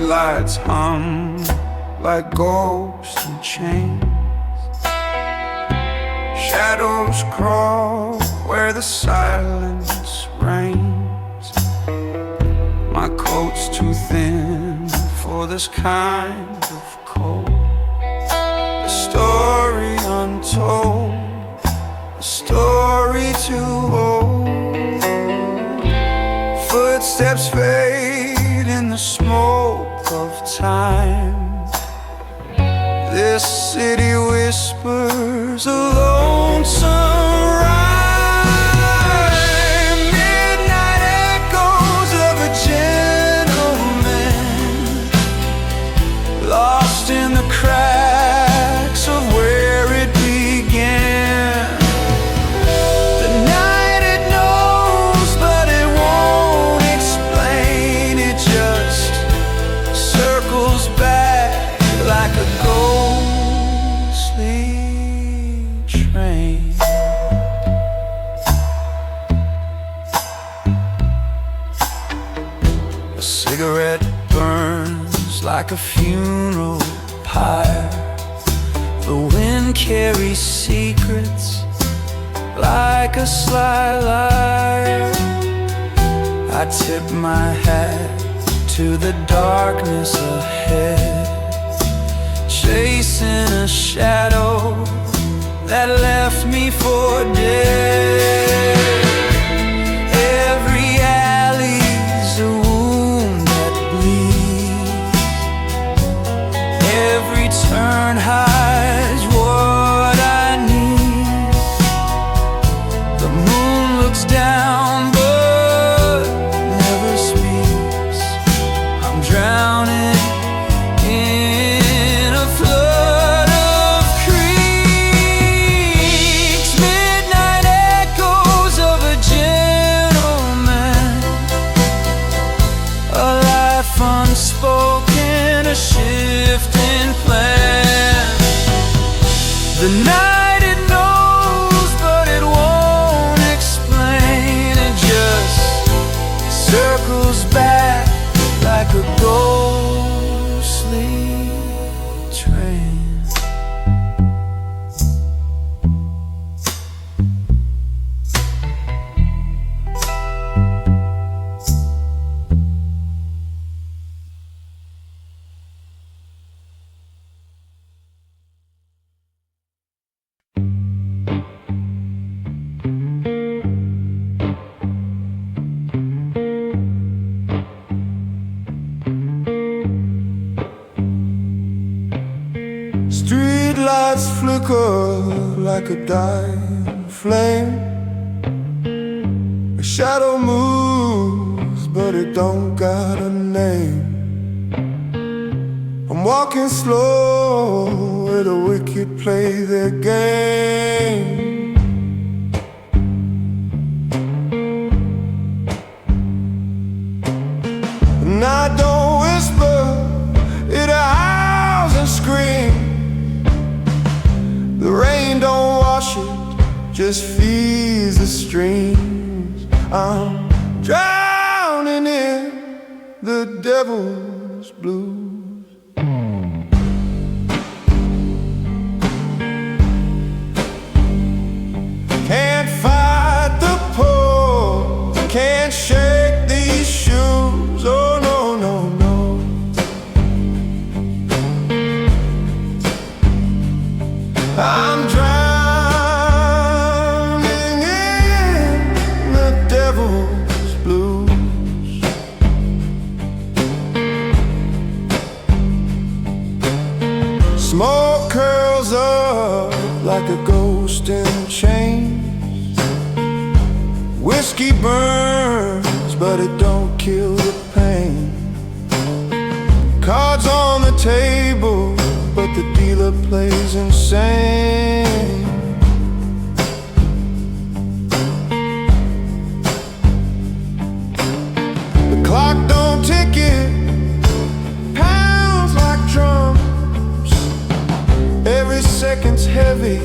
Streetlights hum like ghosts in chains. Shadows crawl where the silence reigns. My coat's too thin for this kind of cold. A story untold, a story too old. Footsteps fade in the smoke of time. This city whispers a lonesome rhyme. Midnight echoes of a gentleman lost in the cracks of where it began. The night it knows, but it won't explain. It just circles back like a ghostly train. A cigarette burns like a funeral pyre. The wind carries secrets like a sly liar. I tip my hat to the darkness ahead, chasing a shadow that left me for dead. Every alley's a wound that bleeds. Every turn hides what I need. The moon looks down but never speaks. I'm drowning in a flood of creaks. Midnight echoes of a gentleman, a life unspoken, a shifting plan. The night it knows, but it won't explain. It just circles back like a ghostly train. Streetlights flicker like a dying flame. A shadow moves, but it don't got a name. I'm walking slow where the wicked play their game. And I don't whisper, it howls and screams. The rain don't wash it, just feeds the streams. I'm drowning in the devil's blues. Can't fight the pull, can't shake these shoes. Oh no, no, no. I'm drowning in the devil's blues. Smoke curls up like a ghost in chains. Whiskey burns, but it don't kill the pain. Cards on the table, but the dealer plays insane. The clock don't tick it, pounds like drums. Every second's heavy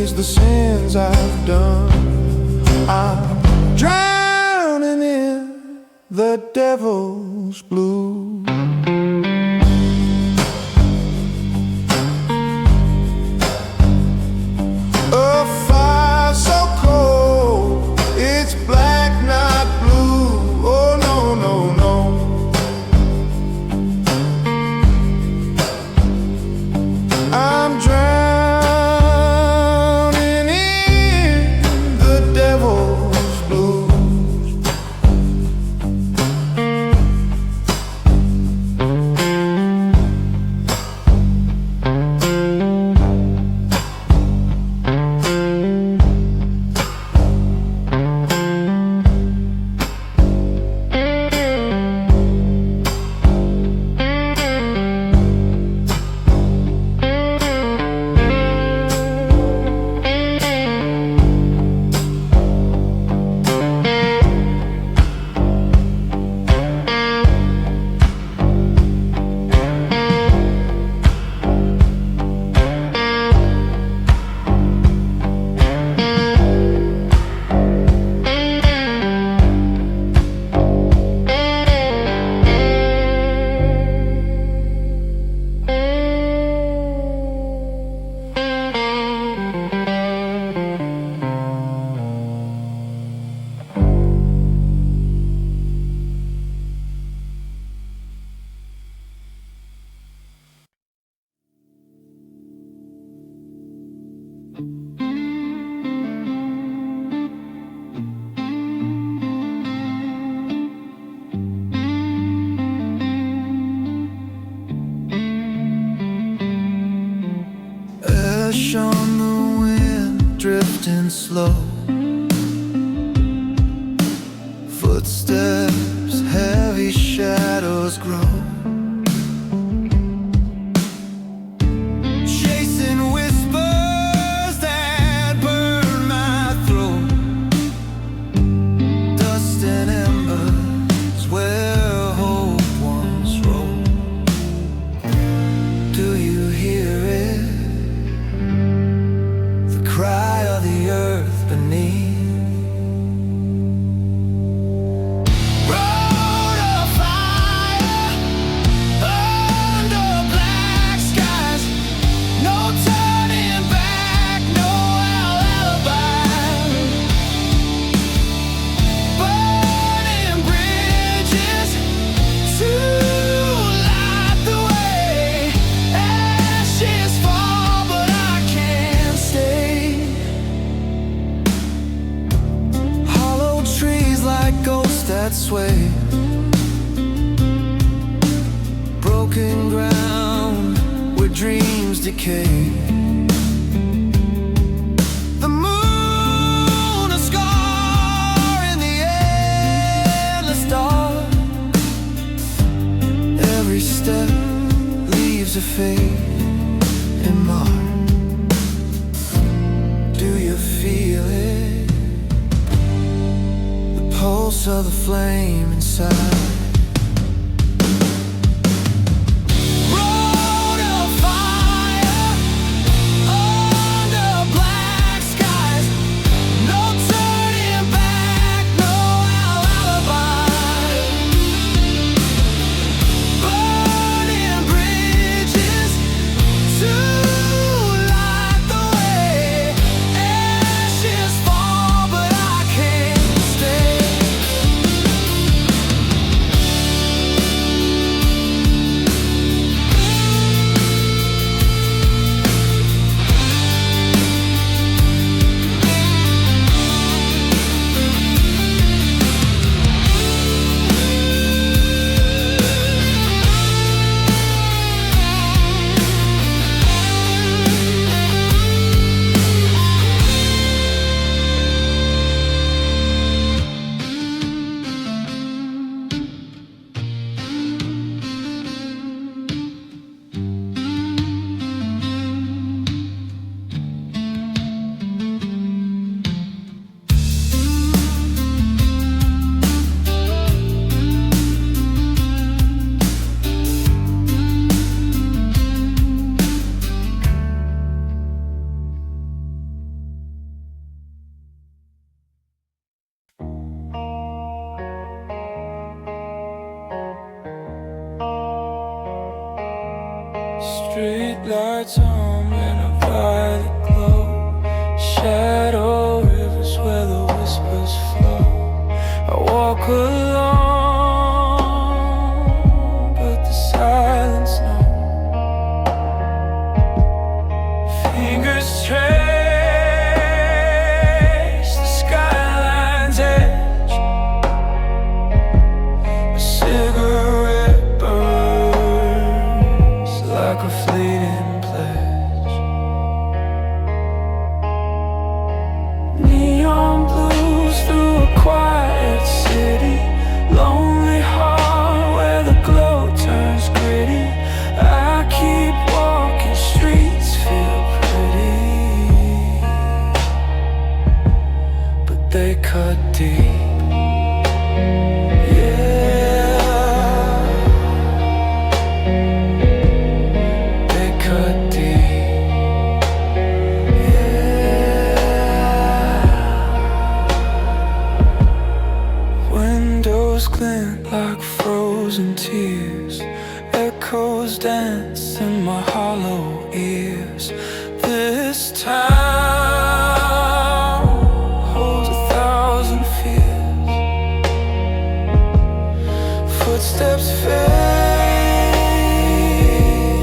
is the sins I've done. I'm drowning in the devil's blues. Ash on the wind, drifting slow. Footsteps, heavy shadows grow. Chasing whispers that burn my throat. Dust and embers where hope once rolled. Do you hear it? The cry of the earth beneath. That sway, broken ground where dreams decay. The moon, a scar in the endless dark. Every step leaves a fade and mark. Do you feel it? Pulse of the flame inside. Street lights on in a violet glow. Shadow rivers where the whispers flow. I walk alone, but the silence knows. Fingers trace the skyline's edge. A cigarette burns like a fleeting pledge. Neon blues through a quiet city. Lonely heart where the glow turns gritty. I keep walking, streets feel pretty, but they cut deep. Glint like frozen tears. Echoes dance in my hollow ears. This town holds 1,000 fears. Footsteps fade,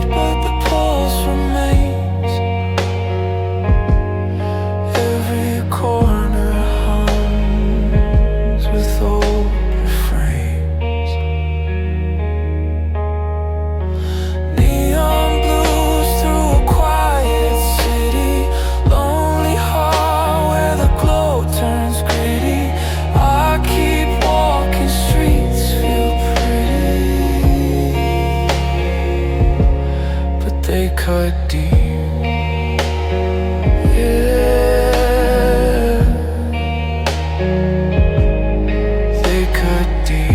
but the pulse remains. cut deep. Yeah, they cut deep.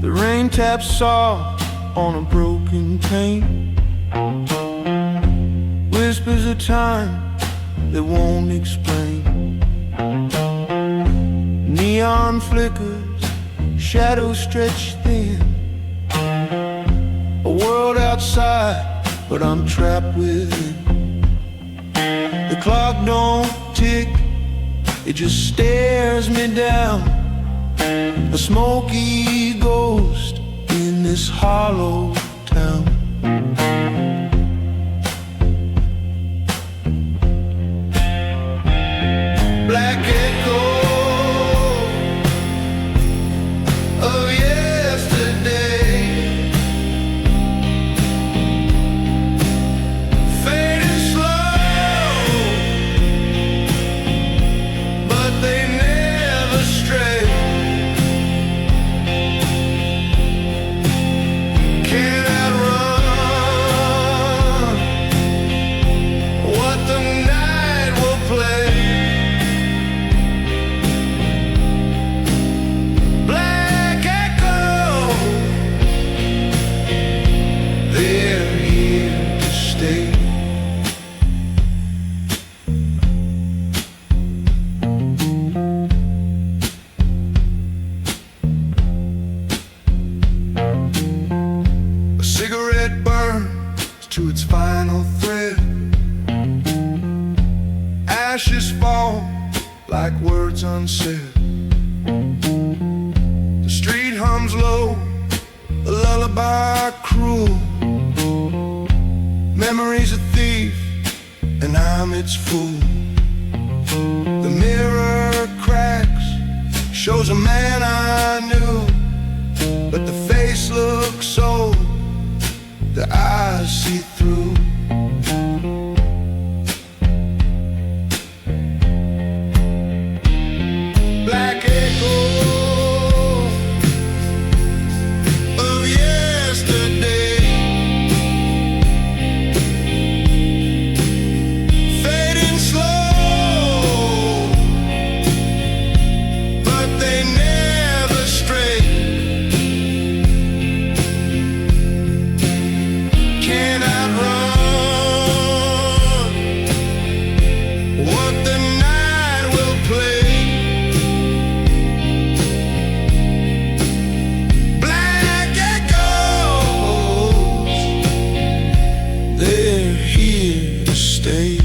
The rain taps soft on a broken pane, whispers of time that won't explain. Neon flickers, shadows stretch thin. A world outside, but I'm trapped within. The clock don't tick, it just stares me down. A smoky ghost in this hollow town. Black echo of yesterday, fading slow, but they never stray. Cannot run what the night will play. Black echo, they're here to stay. A cigarette burns to its final thread. Ashes fall like words unsaid. The street hums low, a lullaby cruel. Memory's a thief, and I'm its fool. The mirror cracks, shows a man I knew, but the face looks old, the eyes see through. Black echo of yesterday, fading slow, but they never stray. Cannot run what the night will play. Black echoes, they're here to stay.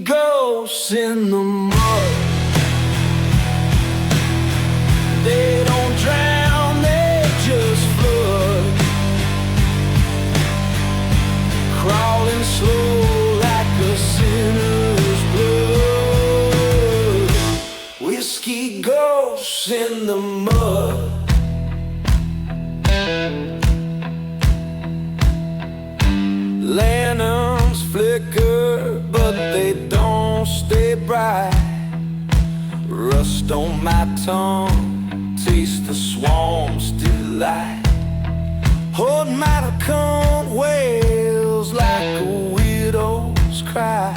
ghosts in the mud. They don't drown, they just flood, crawling slow like a sinner's blood. Whiskey ghosts in the mud. Lanterns flicker, but they don't stay bright. Rust on my tongue, taste the swarm's delight. Hold my tongue wails like a widow's cry.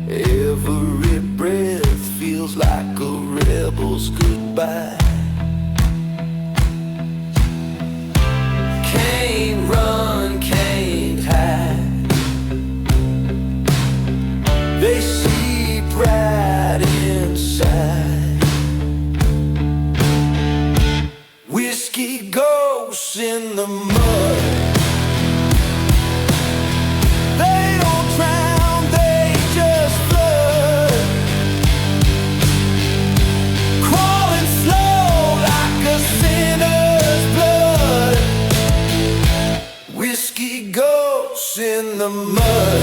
Every breath feels like a rebel's goodbye. Can't run, can't hide. They seep right inside. Whiskey ghosts in the mud. They don't drown, they just flood, crawling slow like a sinner's blood. Whiskey ghosts in the mud.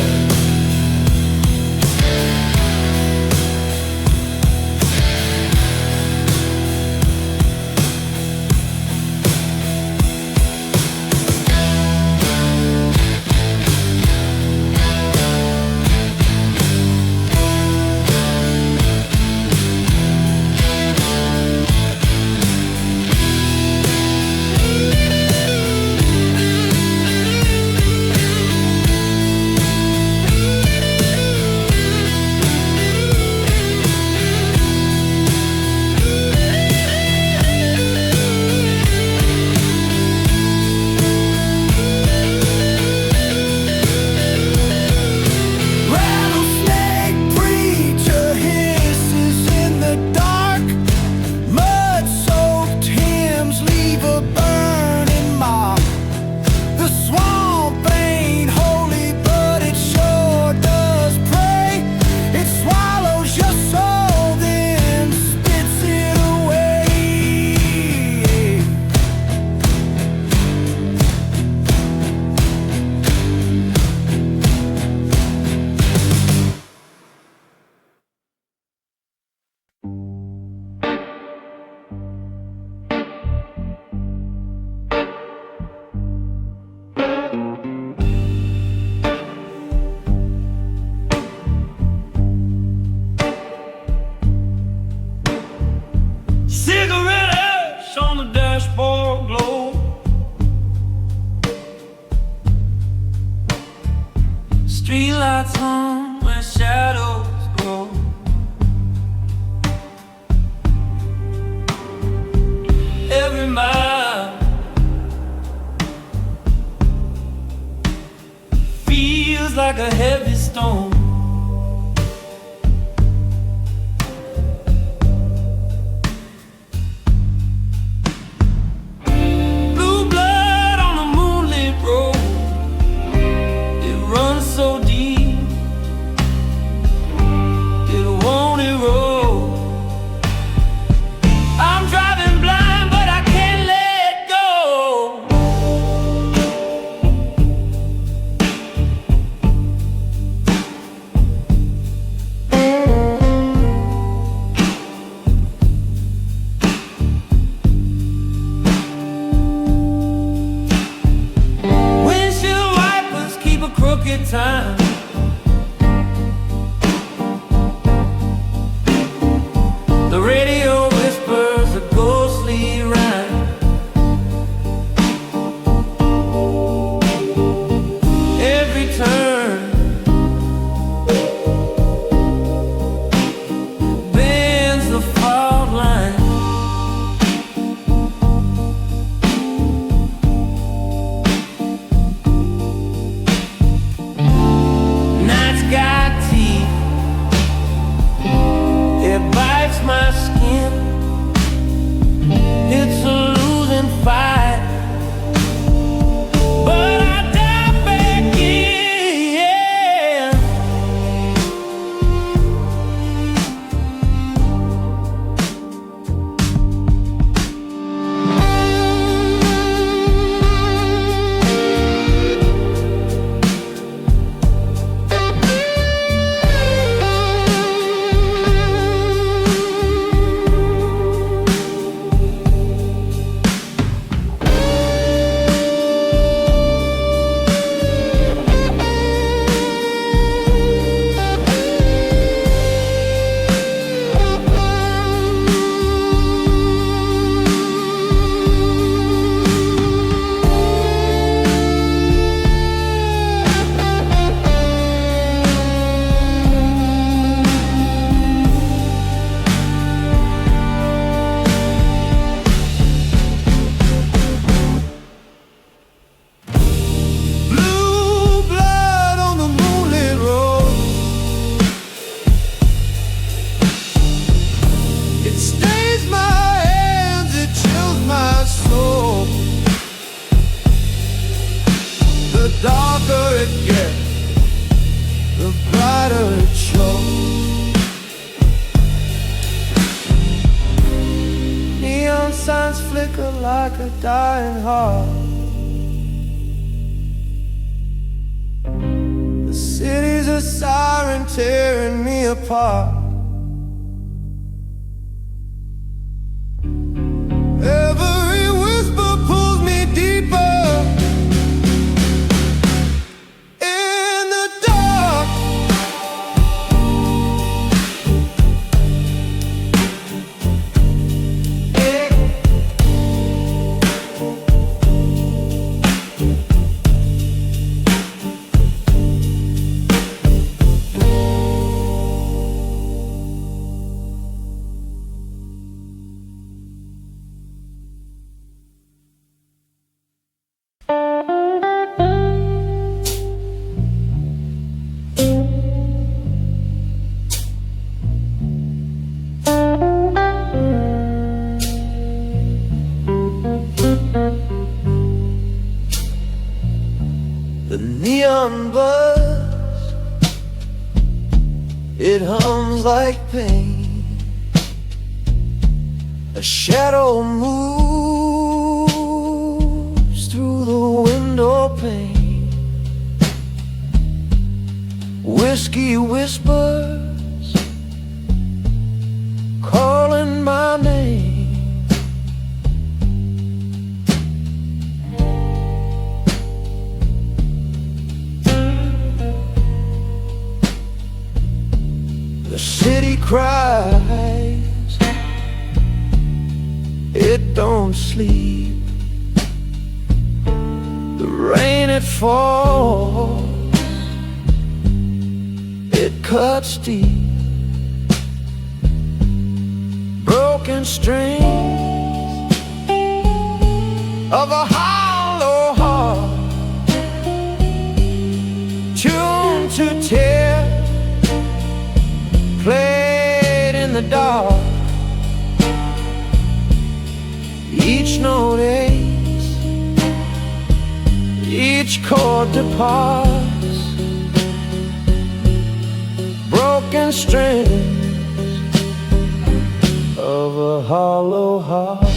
flicker like a dying heart. The city's a siren tearing me apart. Every whisper pulls me deeper in the dark. The neon buzz, it hums like pain. A shadow moves through the window pane. Whiskey whispers, calling my name. The city cries, it don't sleep. The rain it falls, it cuts deep. Broken strings of a hollow heart, tuned to tear, played in the dark. Each note aches, each chord departs. Broken strings of a hollow heart.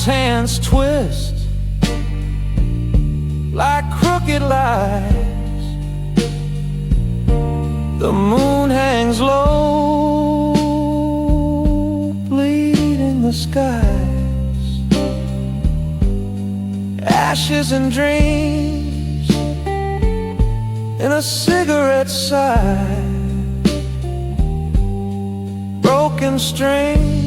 Hands twist like crooked lies. The moon hangs low, bleeding the skies. Ashes and dreams in a cigarette side. Broken strings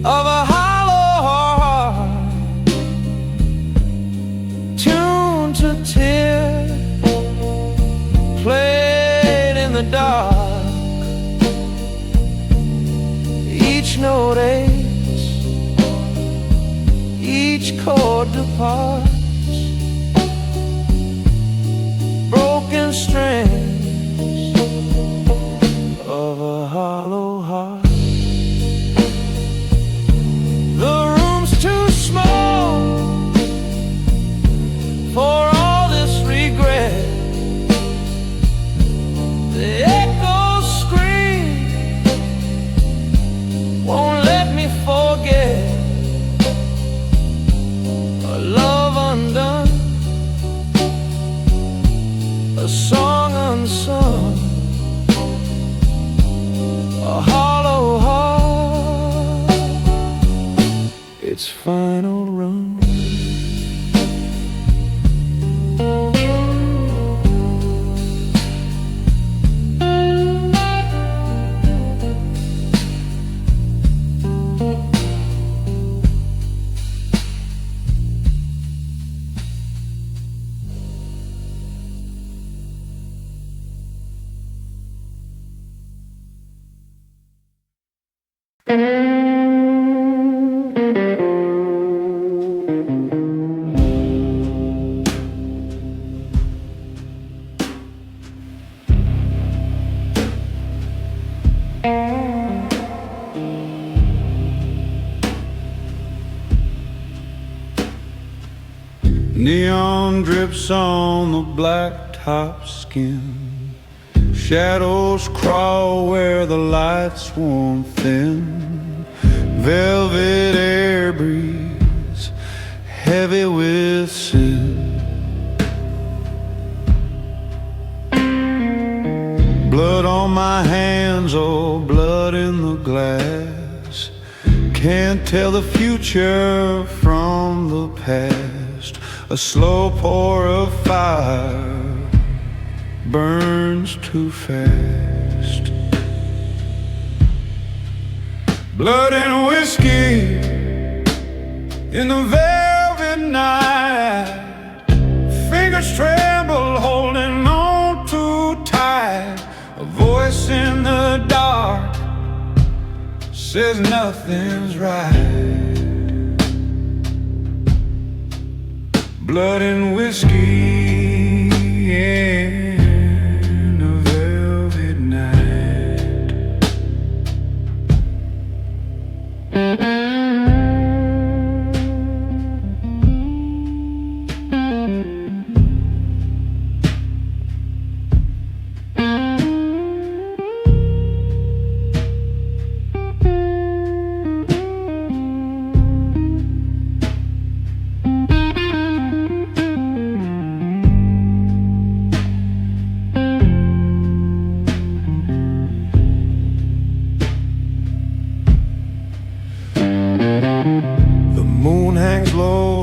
of a hollow heart, tuned to tear, played in the dark. Each note aches, each chord departs. Broken strings of a hollow heart. The room's too small for all this regret. The echoes scream, won't let me forget. A love undone, a song unsung, a hollow heart, its final run. Neon drips on the blacktop skin. Shadows crawl where the lights warm thin. Velvet air breeze, heavy with sin. Blood on my hands, oh, blood in the glass. Can't tell the future from the past. A slow pour of fire burns too fast. Blood and whiskey in the velvet night. Fingers tremble holding on too tight. A voice in the dark says nothing's right. Blood and whiskey in a velvet night.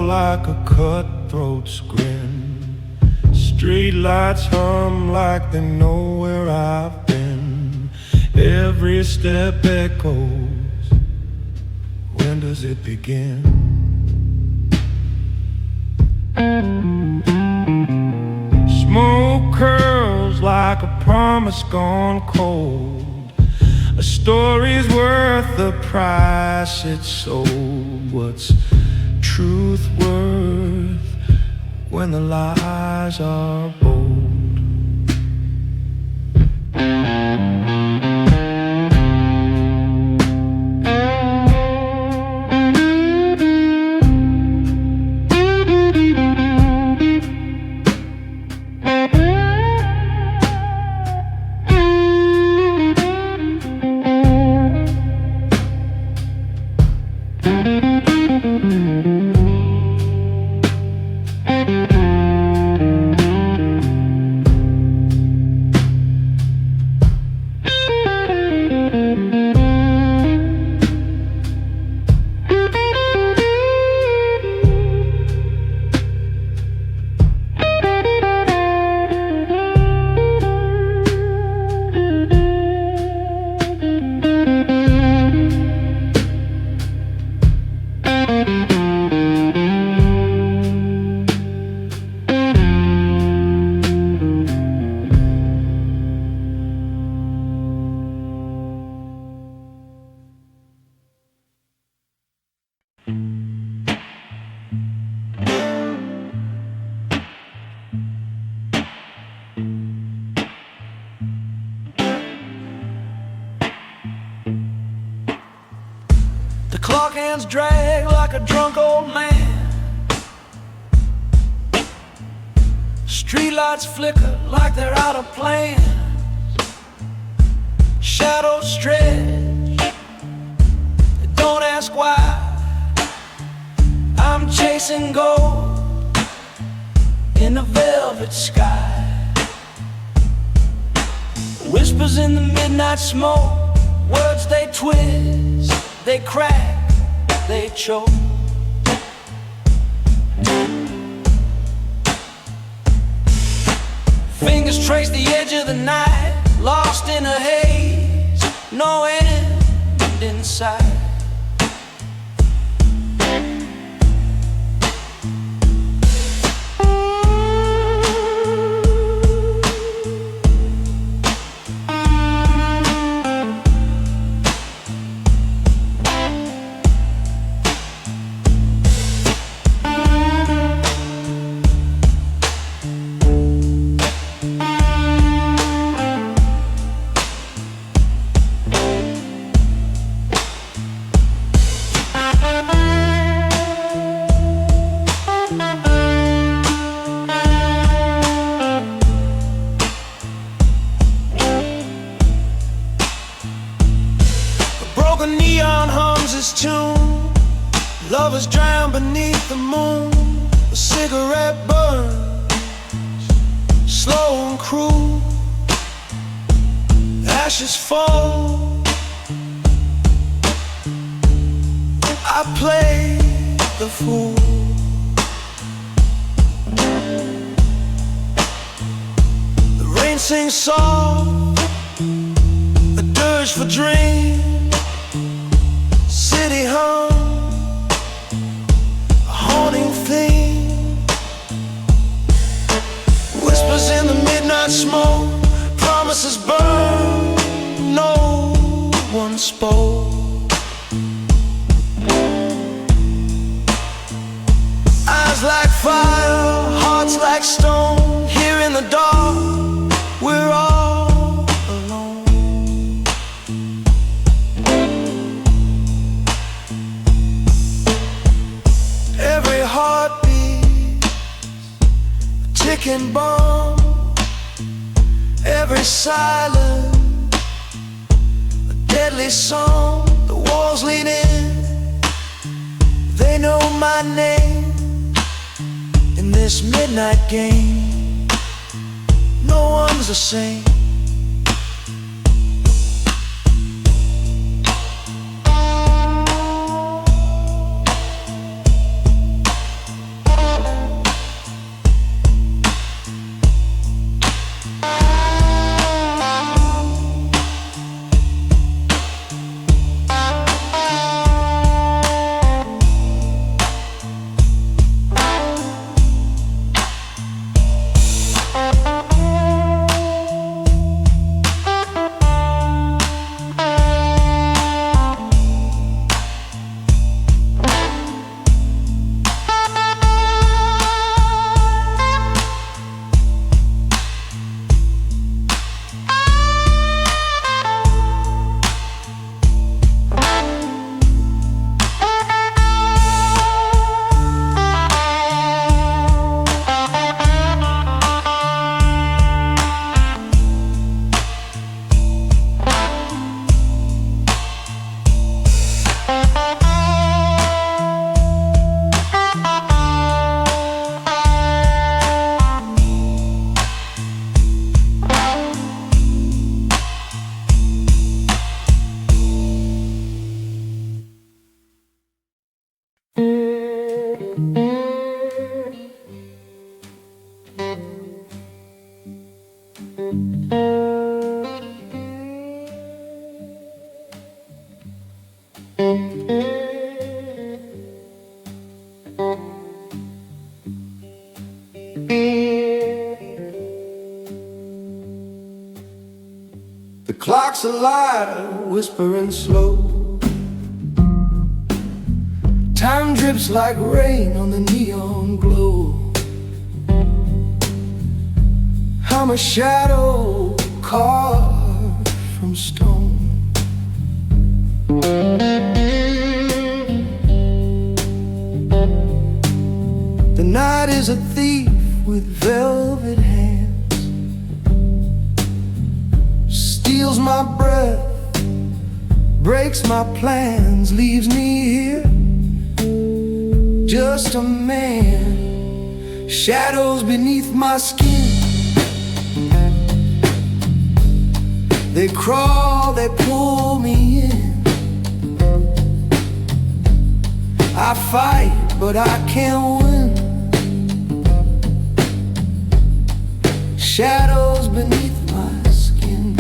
Like a cutthroat's grin. Street lights hum like they know where I've been. Every step echoes. When does it begin? Smoke curls like a promise gone cold. A story's worth the price it's sold. What's truth worth when the lies are bold? Clock hands drag like a drunk old man. Streetlights flicker like they're out of plan. Shadows stretch, don't ask why. I'm chasing gold in the velvet sky. Whispers in the midnight smoke, words they twist, they crack, they choke. Fingers trace the edge of the night, lost in a haze, no end in sight. the neon hums its tune. Lovers drown beneath the moon. A cigarette burns, slow and cruel. Ashes fall. I play the fool. The rain sings soft, a dirge for dreams. City hum, a haunting theme. Whispers in the midnight smoke, promises burn, no one spoke. Eyes like fire, hearts like stone. Here in the dark, we're all alone. Every heartbeat, a ticking bomb. Every silence, a deadly song. The walls lean in, they know my name. In this midnight game, no one's the same. The clock's alive, whispering slow. Time drips like rain on the neon glow. I'm a shadow carved from stone. The night is a thief with velvet hands, steals my breath, breaks my plans, leaves me here, just a man. Shadows beneath my skin, they crawl, they pull me in. I fight, but I can't win. Shadows beneath my skin.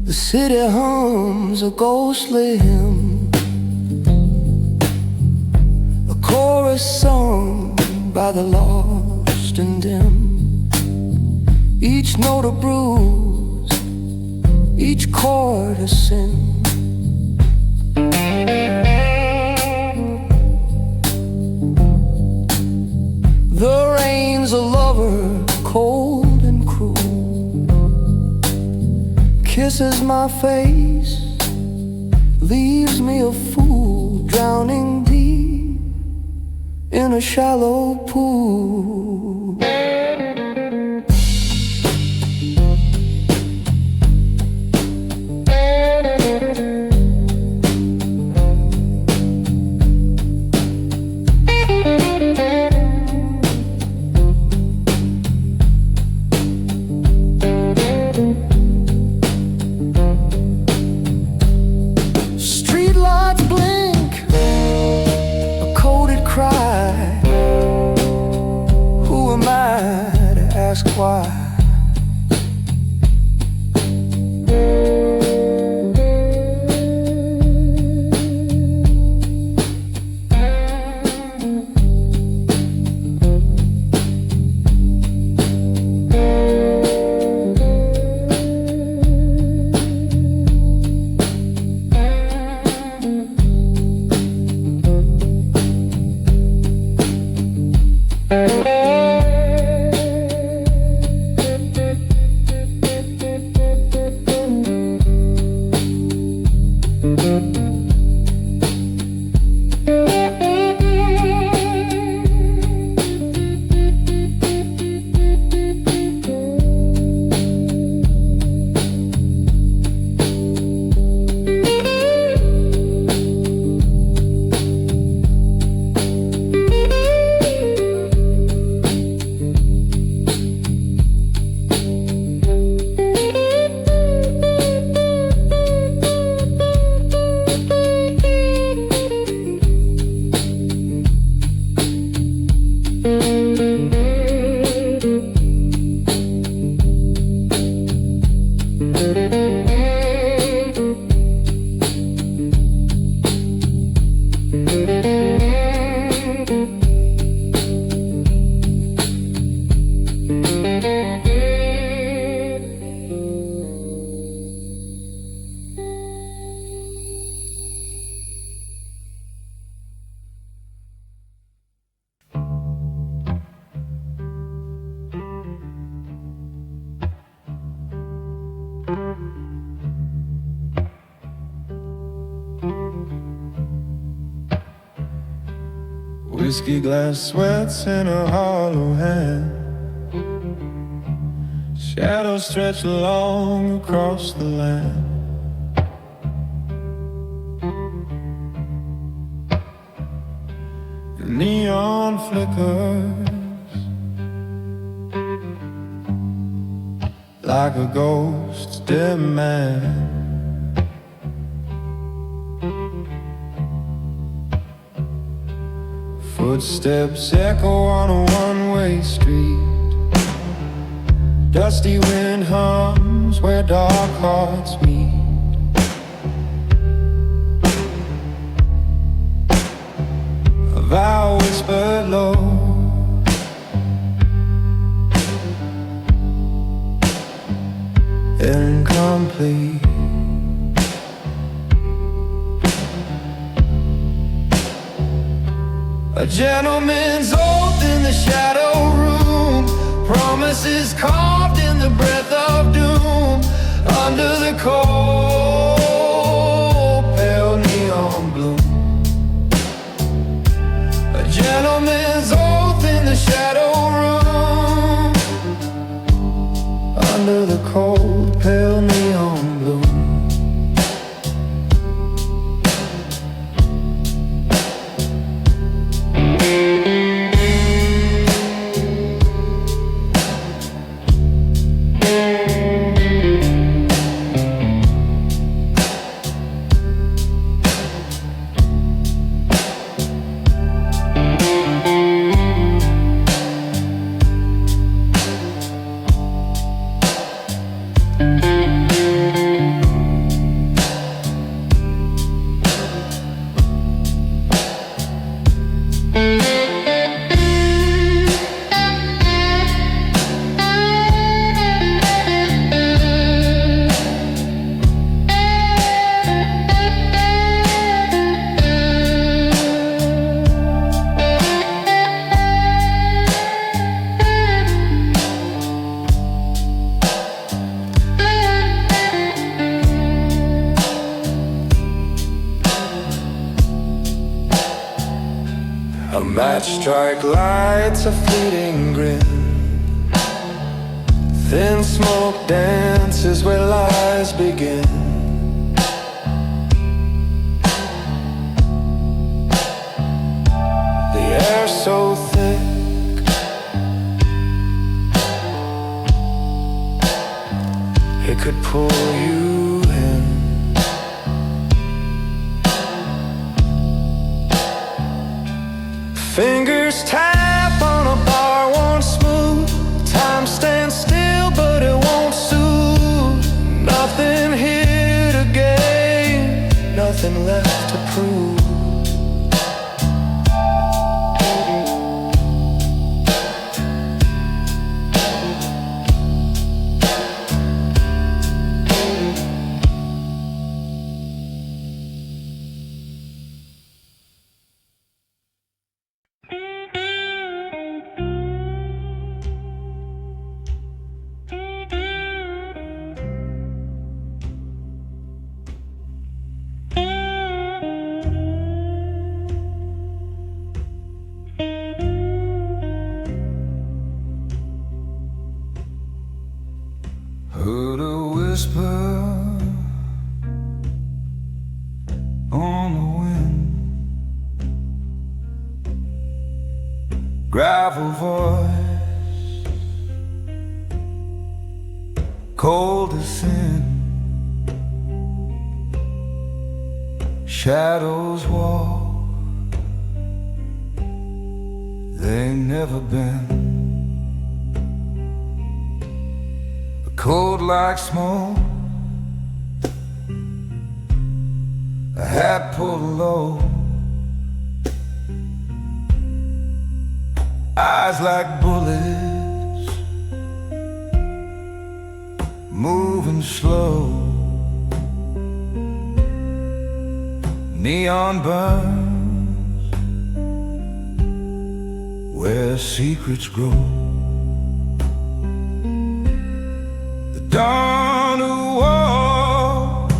The city hums a ghostly hymn, a chorus sung by the lost and dim. Each note a bruise, each chord a sin. remains a lover, cold and cruel. Kisses my face, leaves me a fool, drowning deep in a shallow pool. Why? Whiskey glass sweats in a hollow hand. Shadows stretch long across the land. The neon flickers like a ghost's dim man. Footsteps echo on a one-way street. Dusty wind hums where dark hearts meet. A vow whispered low, incomplete. A gentleman's oath in the shadow room, promises carved in the breath of doom. Under the cold, pale neon bloom. A gentleman's oath in the shadow room, under the cold, pale neon bloom. Strike lights a fleeting grin. Thin smoke dances where lies begin. The air so thick, it could pull you in. Fingers tap on a bar, won't smooth. Time stands still, but it won't soothe. Nothing here to gain, nothing left to prove. Heard a whisper on the wind, gravel voice, cold as sin. Shadows walk, they never been. Cold like smoke, a hat pulled low, eyes like bullets, moving slow. Neon burns where secrets grow. Dawn who walks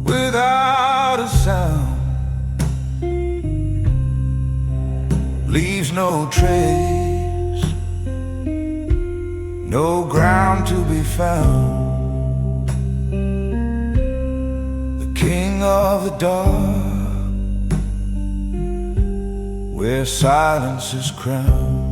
without a sound, leaves no trace, no ground to be found. The king of the dark, where silence is crowned.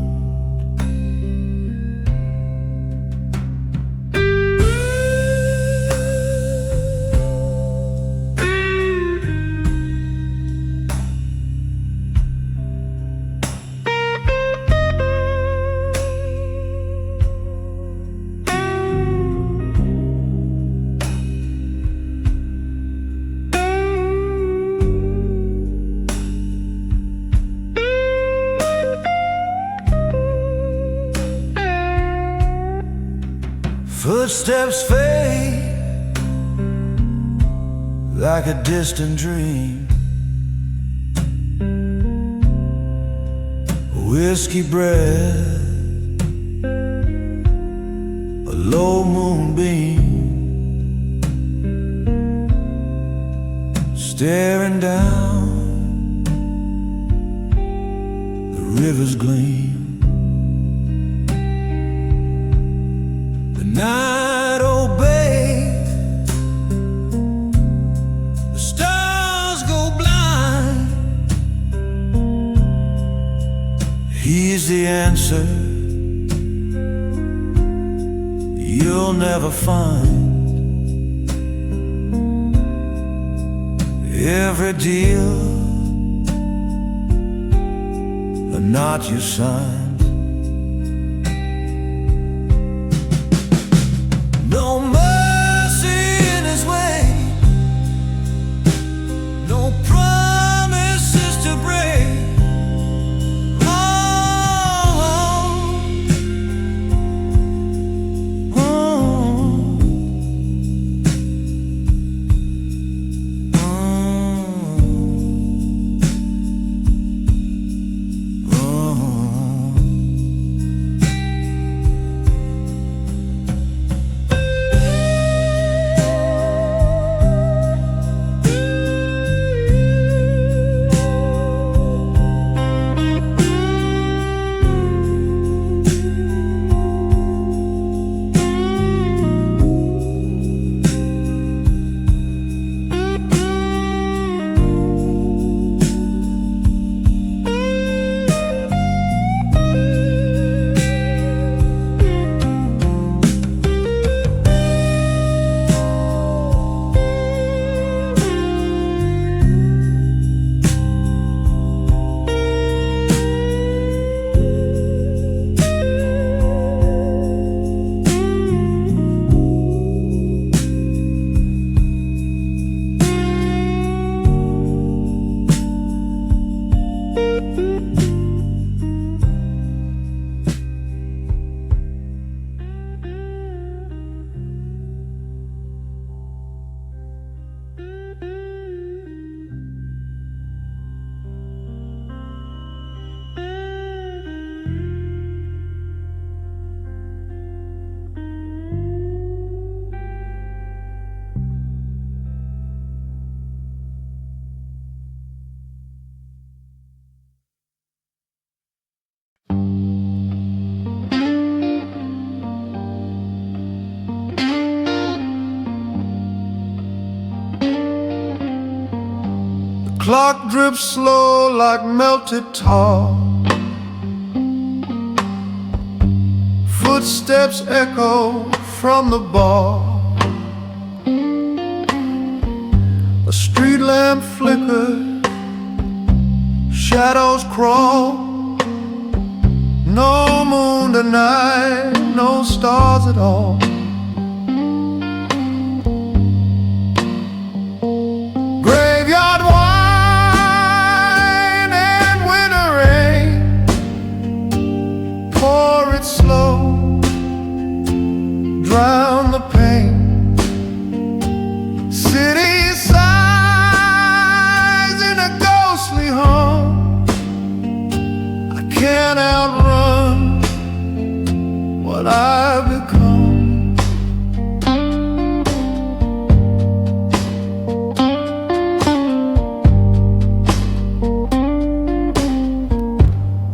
Footsteps fade like a distant dream. Whiskey breath, a low moonbeam, staring down the river's gleam. Night obeys, the stars go blind. He's the answer you'll never find. Every deal, a knot you sign. No mercy in his way, no promises to break. clock drips slow like melted tar. Footsteps echo from the bar. A street lamp flickers, shadows crawl. No moon tonight, no stars at all. Graveyard wine and winter rain, pour it slow, drown the pain. City sighs in a ghostly hum. I can't outrun what I've become.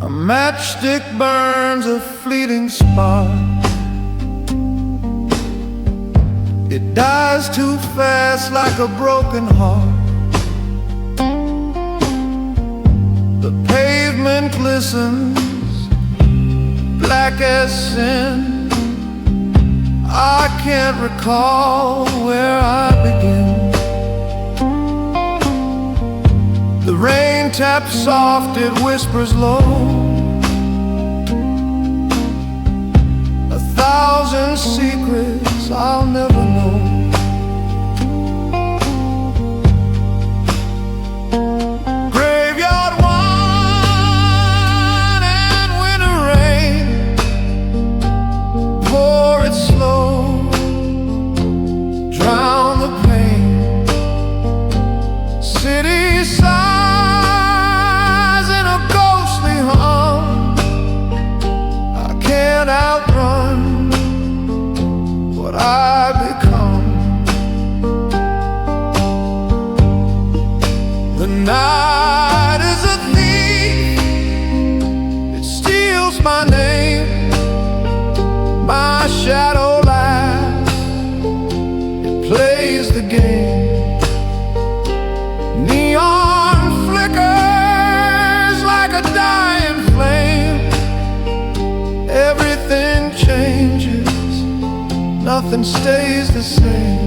A matchstick burns a fleeting spark. It dies too fast like a broken heart. The pavement glistens, black as sin. I can't recall where I begin. The rain taps soft, it whispers low. A thousand secrets I'll never know. Graveyard wine and winter rain, pour it slow, drown the pain. City sighs in a ghostly hum. I can't outrun what I become. The night is a thief, it steals my name. My shadow laughs, it plays the game. Neon flickers like a dying flame. Everything changes, nothing stays the same.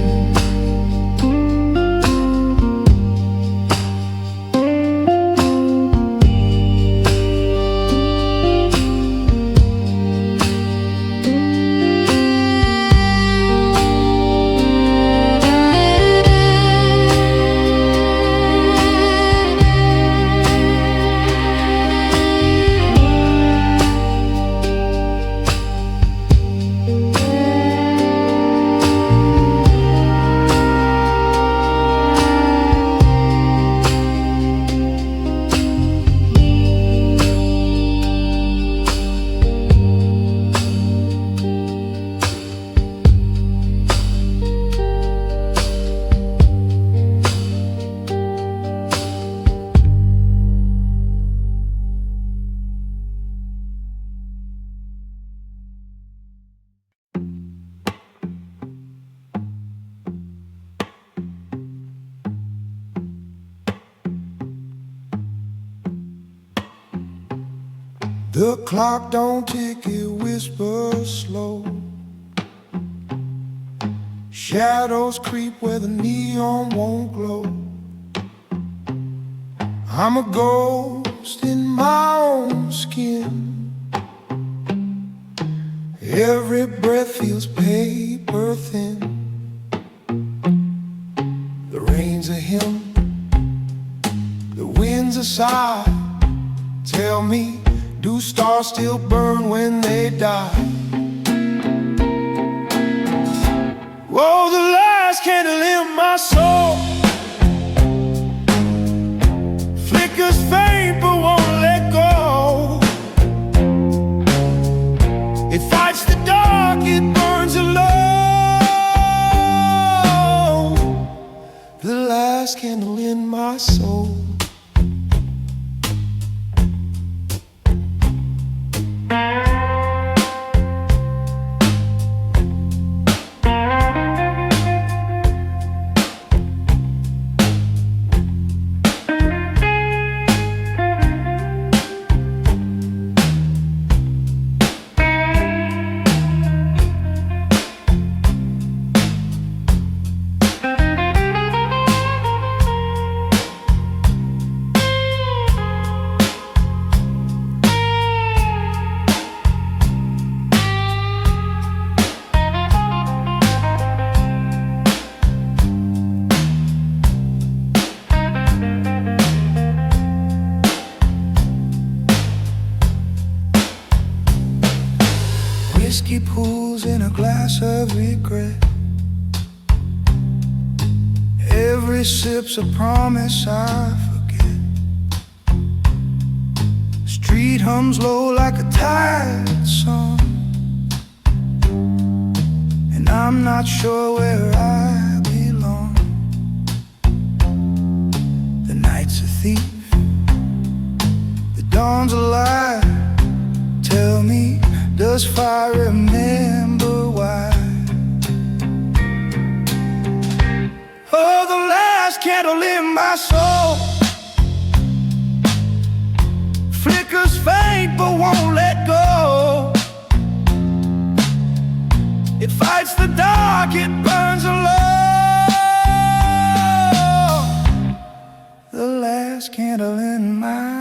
The clock don't tick, it whispers slow. Shadows creep where the neon won't glow. I'm a ghost in my own skin. Every breath feels paper thin. The rain's a hymn, the wind's a sigh. Tell me, do stars still burn when they die? Whoa, the last candle in my soul flickers faint but won't let go. It fights the dark, it burns alone. The last candle in my soul. whiskey pools in a glass of regret. Every sip's a promise I forget. Street hums low like a tired song, and I'm not sure where I belong. The night's a thief, the dawn's a lie. Tell me, does fire remember why? Oh, the last candle in my soul flickers faint but won't let go. It fights the dark, it burns alone. The last candle in my